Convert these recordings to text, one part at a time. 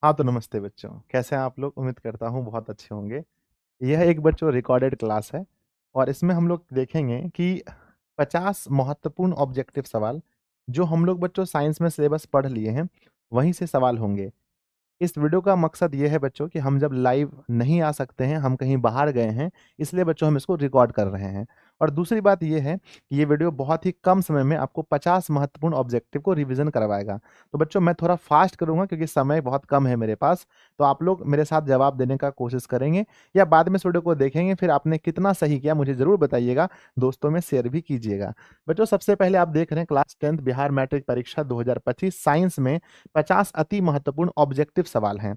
हाँ, तो नमस्ते बच्चों। कैसे हैं आप लोग? उम्मीद करता हूँ बहुत अच्छे होंगे। यह एक बच्चों रिकॉर्डेड क्लास है और इसमें हम लोग देखेंगे कि 50 महत्वपूर्ण ऑब्जेक्टिव सवाल जो हम लोग बच्चों साइंस में सिलेबस पढ़ लिए हैं, वहीं से सवाल होंगे। इस वीडियो का मकसद ये है बच्चों कि हम जब लाइव नहीं आ सकते हैं, हम कहीं बाहर गए हैं, इसलिए बच्चों हम इसको रिकॉर्ड कर रहे हैं। और दूसरी बात ये है कि ये वीडियो बहुत ही कम समय में आपको 50 महत्वपूर्ण ऑब्जेक्टिव को रिवीजन करवाएगा। तो बच्चों मैं थोड़ा फास्ट करूंगा क्योंकि समय बहुत कम है मेरे पास। तो आप लोग मेरे साथ जवाब देने का कोशिश करेंगे या बाद में इस वीडियो को देखेंगे, फिर आपने कितना सही किया मुझे ज़रूर बताइएगा, दोस्तों में शेयर भी कीजिएगा। बच्चों सबसे पहले आप देख रहे हैं क्लास 10th बिहार मैट्रिक परीक्षा 2025 साइंस में 50 अति महत्वपूर्ण ऑब्जेक्टिव सवाल हैं।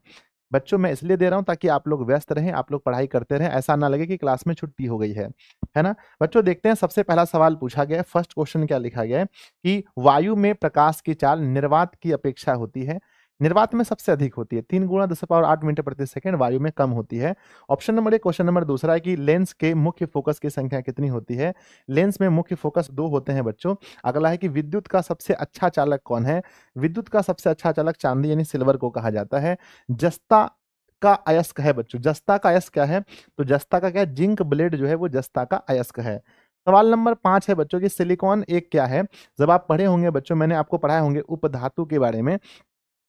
बच्चों मैं इसलिए दे रहा हूं ताकि आप लोग व्यस्त रहें, आप लोग पढ़ाई करते रहें, ऐसा ना लगे कि क्लास में छुट्टी हो गई है ना। बच्चों देखते हैं सबसे पहला सवाल पूछा गया है। फर्स्ट क्वेश्चन क्या लिखा गया है कि वायु में प्रकाश की चाल निर्वात की अपेक्षा होती है। निर्वात में सबसे अधिक होती है, 3 गुणा 10⁸ मीटर प्रति सेकंड, वायु में कम होती है। ऑप्शन नंबर एक। क्वेश्चन नंबर दूसरा है कि लेंस के मुख्य फोकस की संख्या कितनी होती है। लेंस में मुख्य फोकस 2 होते हैं बच्चों। अगला है कि विद्युत का सबसे अच्छा चालक कौन है। विद्युत का सबसे अच्छा चालक चांदी यानी सिल्वर को कहा जाता है। जस्ता का अयस्क है बच्चों। जस्ता का अयस्क क्या है? तो जस्ता का क्या है? जिंक ब्लेड जो है वो जस्ता का अयस्क है। सवाल नंबर 5 है बच्चों की सिलिकॉन एक क्या है। जब आप पढ़े होंगे बच्चों, मैंने आपको पढ़ाए होंगे उपधातु के बारे में,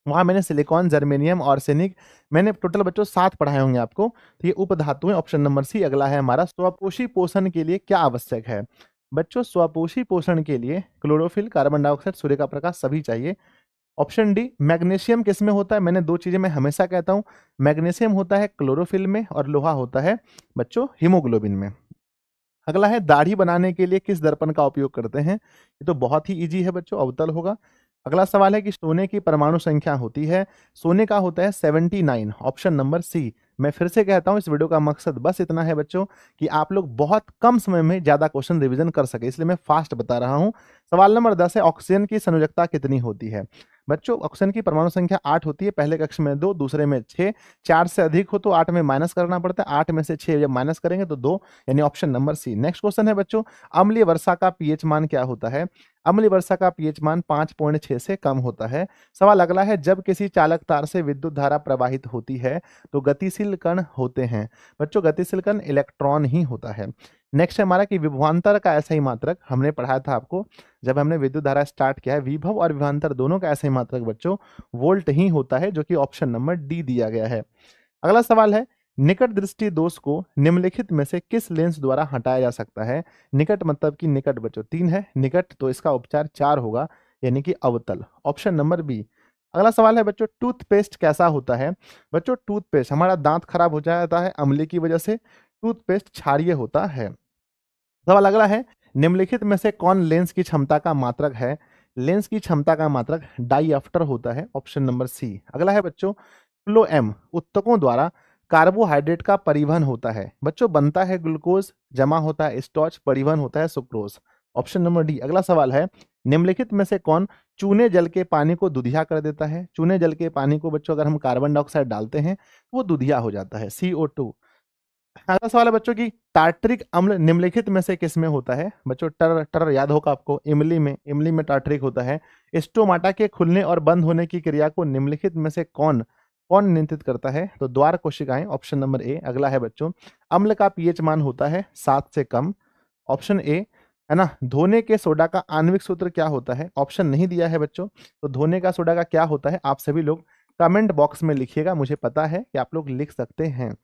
वहां मैंने सिलिकॉन, जर्मेनियम, आर्सेनिक, मैंने टोटल बच्चों 7 पढ़ाए होंगे आपको। तो ये उपधातु है। ऑप्शन नंबर सी अगला है हमारा। स्वपोषी पोषण के लिए क्या आवश्यक है। बच्चों स्वपोषी पोषण के लिए क्लोरोफिल, कार्बन डाइऑक्साइड, सूर्य का प्रकाश सभी चाहिए। ऑप्शन डी मैग्नीशियम किस में होता है। मैंने दो चीजें मैं हमेशा कहता हूं, मैग्नीशियम होता है क्लोरोफिल में और लोहा होता है बच्चों हीमोग्लोबिन में। अगला है दाढ़ी बनाने के लिए किस दर्पण का उपयोग करते हैं। ये तो बहुत ही इजी है बच्चों, अवतल होगा। अगला सवाल है कि सोने की परमाणु संख्या होती है। सोने का होता है 79। Option number C. मैं फिर से कहता हूं, इस वीडियो का मकसद बस इतना है बच्चों कि आप लोग बहुत कम समय में ज्यादा क्वेश्चन रिवीजन कर सके, इसलिए मैं फास्ट बता रहा हूं। सवाल नंबर 10 है ऑक्सीजन की संयोजकता कितनी होती है। बच्चों ऑक्सीजन की परमाणु संख्या 8 होती है। पहले कक्ष में 2, दूसरे में 6। 4 से अधिक हो तो 8 में माइनस करना पड़ता है। 8 में से 6 जब माइनस करेंगे तो 2, यानी option number C. Next question है बच्चों अम्लीय वर्षा का पीएच मान क्या होता है। अम्लीय वर्षा का पीएच मान 5.6 से कम होता है। सवाल अगला है जब किसी चालक तार से विद्युत धारा प्रवाहित होती है तो गतिशील कण होते हैं। बच्चों गतिशील कण इलेक्ट्रॉन ही होता है। नेक्स्ट है हमारा कि विभवांतर का ऐसा ही मात्रक, हमने पढ़ाया था आपको जब हमने विद्युत धारा स्टार्ट किया है, विभव और विभवांतर दोनों का ऐसा ही मात्रक बच्चों वोल्ट ही होता है, जो कि ऑप्शन नंबर डी दिया गया है। अगला सवाल है निकट दृष्टि दोष को निम्नलिखित में से किस लेंस द्वारा हटाया जा सकता है। निकट मतलब कि निकट बच्चों 3 है, निकट तो इसका उपचार 4 होगा, यानी कि अवतल। Option number B. अगला सवाल है बच्चों टूथपेस्ट कैसा होता है। बच्चों टूथपेस्ट, हमारा दांत खराब हो जाता है अम्लीय की वजह से, टूथपेस्ट क्षारीय होता है। सवाल अगला है निम्नलिखित में से कौन लेंस की क्षमता का मात्रक है। लेंस की क्षमता का मात्रक डाईऑप्टर होता है। Option number C. अगला है बच्चों फ्लोएम उत्तकों द्वारा कार्बोहाइड्रेट का परिवहन होता है। बच्चों बनता है ग्लूकोज, जमा होता है स्टार्च, परिवहन होता है सुक्रोज। Option number D. अगला सवाल है निम्नलिखित में से कौन चूने जल के पानी को दुधिया कर देता है। चूने जल के पानी को बच्चों अगर हम कार्बन डाइऑक्साइड डालते हैं तो वो दुधिया हो जाता है, CO2। अगला सवाल है बच्चों की टार्टरिक अम्ल निम्नलिखित में से किस में होता है। बच्चों टर टर याद होगा आपको, इमली में टार्टरिक होता है। स्टोमाटा के खुलने और बंद होने की क्रिया को निम्नलिखित में से कौन कौन नियंत्रित करता है। तो द्वार कोशिकाएं। Option number A. अगला है बच्चों अम्ल का पीएच मान होता है 7 से कम। ऑप्शन ए है ना। धोने के सोडा का आणविक सूत्र क्या होता है। ऑप्शन नहीं दिया है बच्चों, तो धोने का सोडा का क्या होता है आप सभी लोग कमेंट बॉक्स में लिखिएगा, मुझे पता है कि आप लोग लिख सकते हैं।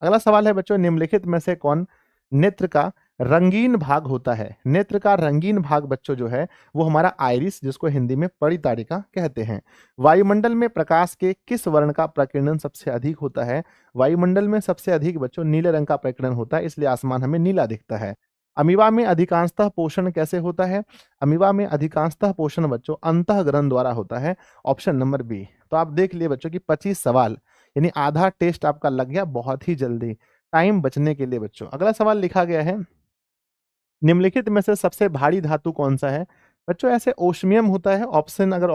अगला सवाल है बच्चों निम्नलिखित में से कौन नेत्र का रंगीन भाग होता है। नेत्र का रंगीन भाग बच्चों जो है वो हमारा आइरिस, जिसको हिंदी में परितारिका कहते हैं। वायुमंडल में प्रकाश के किस वर्ण का प्रकीर्णन सबसे अधिक होता है। वायुमंडल में सबसे अधिक बच्चों नीले रंग का प्रकीर्णन होता है, इसलिए आसमान हमें नीला दिखता है। अमीबा में अधिकांशतः पोषण कैसे होता है। अमीबा में अधिकांशतः पोषण बच्चों अंतःग्रहण द्वारा होता है। Option number B. तो आप देख लिए बच्चों की 25 सवाल, यानी आधा टेस्ट आपका लग गया बहुत ही जल्दी, टाइम बचने के लिए बच्चों। अगला सवाल लिखा गया है निम्नलिखित में से सबसे भारी धातु कौन सा है। बच्चों ऐसे ओस्मियम होता है। ऑप्शन अगर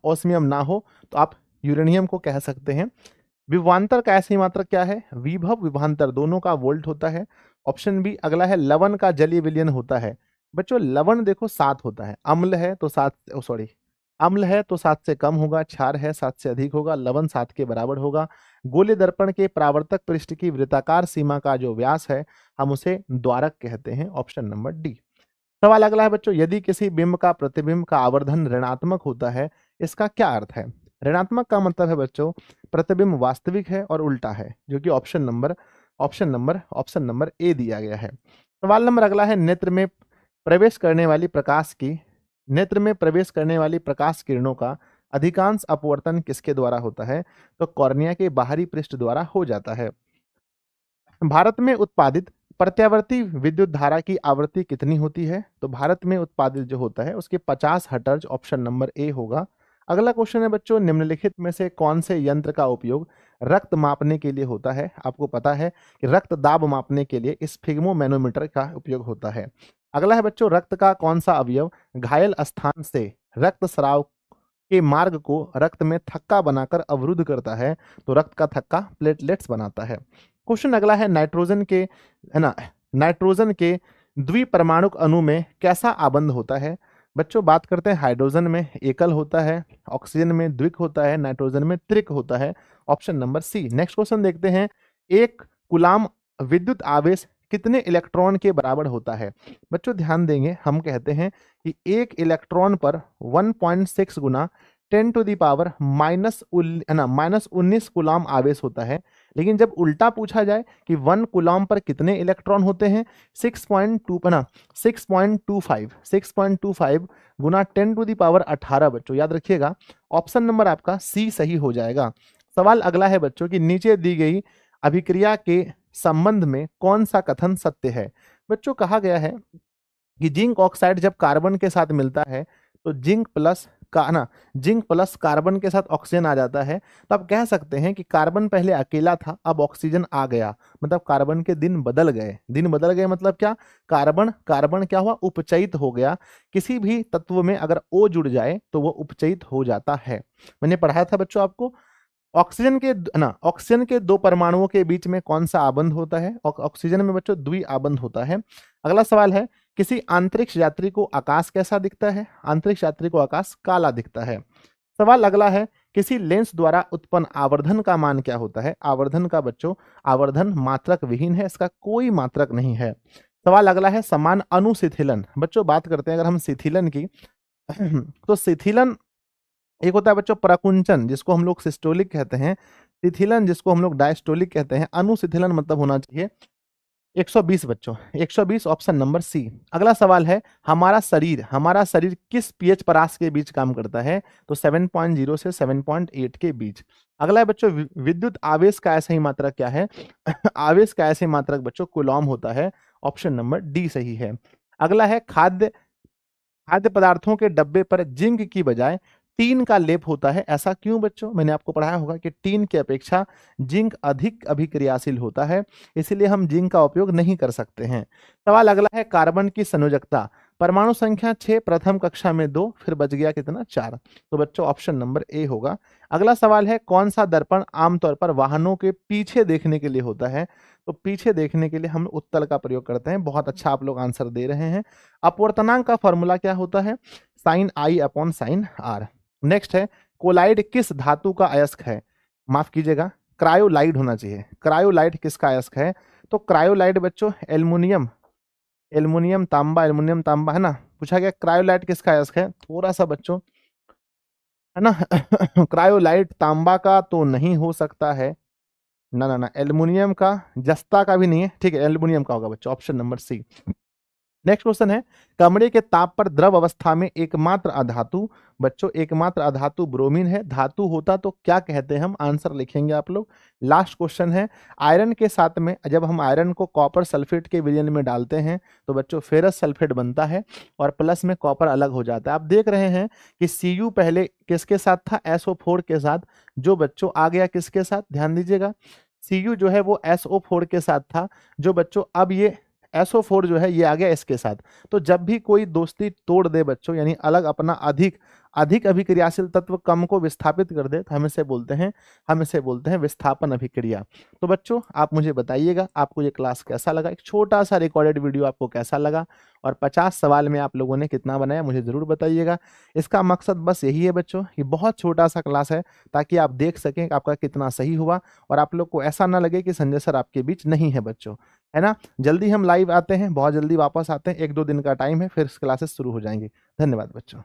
ओस्मियम ना हो तो आप यूरेनियम को कह सकते हैं। विभवांतर का ऐसी मात्रक क्या है। विभव विभवांतर दोनों का वोल्ट होता है। Option B. अगला है लवण का जलीय विलयन होता है। बच्चों लवण देखो 7 होता है, अम्ल है तो 7, सॉरी अम्ल है तो 7 से कम होगा, क्षार है 7 से अधिक होगा, लवण 7 के बराबर होगा। गोलीय दर्पण के परावर्तक पृष्ठ की वृत्ताकार सीमा का जो व्यास है हम उसे द्वारक कहते हैं, ऑप्शन नंबर डी। सवाल अगला है बच्चों, यदि किसी बिंब का प्रतिबिंब का आवर्धन ऋणात्मक होता है, इसका क्या अर्थ है? ऋणात्मक का मतलब है बच्चों प्रतिबिंब वास्तविक है और उल्टा है, जो कि ऑप्शन नंबर ए दिया गया है। सवाल नंबर अगला है, नेत्र में प्रवेश करने वाली प्रकाश किरणों का अधिकांश अपवर्तन किसके द्वारा होता है? तो कॉर्निया के बाहरी पृष्ठ द्वारा हो जाता है। भारत में उत्पादित प्रत्यावर्ती विद्युत धारा की आवृत्ति कितनी होती है? तो भारत में उत्पादित जो होता है उसके 50 हर्ट्ज, ऑप्शन नंबर ए होगा। अगला क्वेश्चन है बच्चों, निम्नलिखित में से कौन से यंत्र का उपयोग रक्त मापने के लिए होता है? आपको पता है कि रक्त दाब मापने के लिए स्फिग्मोमैनोमीटर का उपयोग होता है। अगला है बच्चों, रक्त का कौन सा अवयव घायल स्थान से रक्त स्राव के मार्ग को रक्त में थक्का बनाकर अवरुद्ध करता है? तो रक्त का थक्का प्लेटलेट्स बनाता है। क्वेश्चन अगला है, नाइट्रोजन के द्विपरमाणुक अणु में कैसा आबंध होता है? बच्चों बात करते हैं, हाइड्रोजन में एकल होता है, ऑक्सीजन में द्विक होता है, नाइट्रोजन में त्रिक होता है, option number C. Next question देखते हैं, एक कूलाम विद्युत आवेश कितने इलेक्ट्रॉन के बराबर होता है? बच्चों ध्यान देंगे, हम कहते हैं कि एक इलेक्ट्रॉन पर 1.6 गुना 10 टू दी पावर -19 कूलाम आवेश होता है। लेकिन जब उल्टा पूछा जाए कि 1 कूलाम पर कितने इलेक्ट्रॉन होते हैं, 6.25 गुना 10 टू दी पावर 18। बच्चों याद रखिएगा, ऑप्शन नंबर आपका सी सही हो जाएगा। सवाल अगला है बच्चों कि नीचे दी गई अभिक्रिया के संबंध में कौन सा कथन सत्य है? बच्चों कहा गया है कि जिंक ऑक्साइड जब कार्बन के साथ मिलता है तो जिंक प्लस कार्बन के साथ ऑक्सीजन आ जाता है। तो आप कह सकते हैं कि कार्बन पहले अकेला था, अब ऑक्सीजन आ गया, मतलब कार्बन के दिन बदल गए। दिन बदल गए मतलब क्या? कार्बन क्या हुआ? उपचयित हो गया। किसी भी तत्व में अगर O जुड़ जाए तो वो उपचयित हो जाता है। मैंने पढ़ाया था बच्चों आपको, ऑक्सीजन के दो परमाणुओं के बीच में कौन सा आबंध होता है? ऑक्सीजन में बच्चों द्वि आबंध होता है। अगला सवाल है, किसी अंतरिक्ष यात्री को आकाश कैसा दिखता है? अंतरिक्ष यात्री को आकाश काला दिखता है। सवाल अगला है, किसी लेंस द्वारा उत्पन्न आवर्धन का मान क्या होता है? आवर्धन का बच्चों आवर्धन मात्रक विहीन है, इसका कोई मात्रक नहीं है। सवाल अगला है, समान अनुशिथिलन। बच्चों बात करते हैं अगर हम शिथिलन की तो शिथिलन एक होता है बच्चों प्रकुंचन, जिसको हम लोग सिस्टोलिक कहते हैं, शिथिलन जिसको हम लोग डायस्टोलिक कहते हैं। अनुशिथिलन मतलब होना चाहिए 120 बच्चों, 120, ऑप्शन नंबर सी। अगला सवाल है, हमारा शरीर किस पीएच परास के बीच काम करता है? तो 7.0 से 7.8 के बीच। अगला है बच्चों, विद्युत आवेश का ऐसा ही मात्रक क्या है? आवेश का ऐसे मात्रक बच्चों कूलॉम होता है, ऑप्शन नंबर डी सही है। अगला है, खाद्य पदार्थों के डब्बे पर जिंक की बजाय टीन का लेप होता है, ऐसा क्यों बच्चों? मैंने आपको पढ़ाया होगा कि टीन की अपेक्षा जिंक अधिक अभिक्रियाशील होता है, इसलिए हम जिंक का उपयोग नहीं कर सकते हैं। सवाल अगला है, कार्बन की संयोजकता। परमाणु संख्या 6, प्रथम कक्षा में 2, फिर बच गया कितना? 4। तो बच्चों ऑप्शन नंबर ए होगा। अगला सवाल है, कौन सा दर्पण आमतौर पर वाहनों के पीछे देखने के लिए होता है? तो पीछे देखने के लिए हम उत्तल का प्रयोग करते हैं। बहुत अच्छा आप लोग आंसर दे रहे हैं। अपवर्तनांक का फॉर्मूला क्या होता है? Sine i upon sine r. Next है, कोलाइड किस धातु का अयस्क है? माफ कीजिएगा, क्रायोलाइड होना चाहिए। क्रायोलाइड किसका अयस्क है? तो क्रायोलाइड बच्चों एल्युमिनियम तांबा है ना, पूछा गया क्रायोलाइड किसका अयस्क है। थोड़ा सा बच्चों है ना क्रायोलाइड तांबा का तो नहीं हो सकता है, ना एल्युमिनियम का, जस्ता का भी नहीं है, ठीक है एल्युमिनियम का होगा बच्चों, option number C. Next question है, कमरे के ताप पर द्रव अवस्था में एकमात्र अधातु। बच्चों एकमात्र अधातु ब्रोमीन है। धातु होता तो क्या कहते हैं हम? आंसर लिखेंगे आप लोग। लास्ट क्वेश्चन है, आयरन के साथ में जब हम आयरन को कॉपर सल्फेट के विलयन में डालते हैं तो बच्चों फेरस सल्फेट बनता है और प्लस में कॉपर अलग हो जाता है। आप देख रहे हैं कि Cu पहले किसके साथ था? SO4 के साथ, जो बच्चों आ गया किसके साथ? ध्यान दीजिएगा, Cu जो है वो SO4 के साथ था, जो बच्चों अब ये SO4 जो है ये आ गया इसके साथ। तो जब भी कोई दोस्ती तोड़ दे बच्चों, यानी अलग अपना अधिक अधिक अभिक्रियाशील तत्व कम को विस्थापित कर दे, तो हम इसे बोलते हैं विस्थापन अभिक्रिया। तो बच्चों आप मुझे बताइएगा आपको ये क्लास कैसा लगा, एक छोटा सा रिकॉर्डेड वीडियो आपको कैसा लगा, और 50 सवाल में आप लोगों ने कितना बनाया मुझे जरूर बताइएगा। इसका मकसद बस यही है बच्चों, ये बहुत छोटा सा क्लास है ताकि आप देख सकें कि आपका कितना सही हुआ, और आप लोग को ऐसा ना लगे कि संजय सर आपके बीच नहीं है बच्चों, है ना। जल्दी हम लाइव आते हैं, बहुत जल्दी वापस आते हैं, 1-2 दिन का टाइम है, फिर क्लासेस शुरू हो जाएंगी। धन्यवाद बच्चों।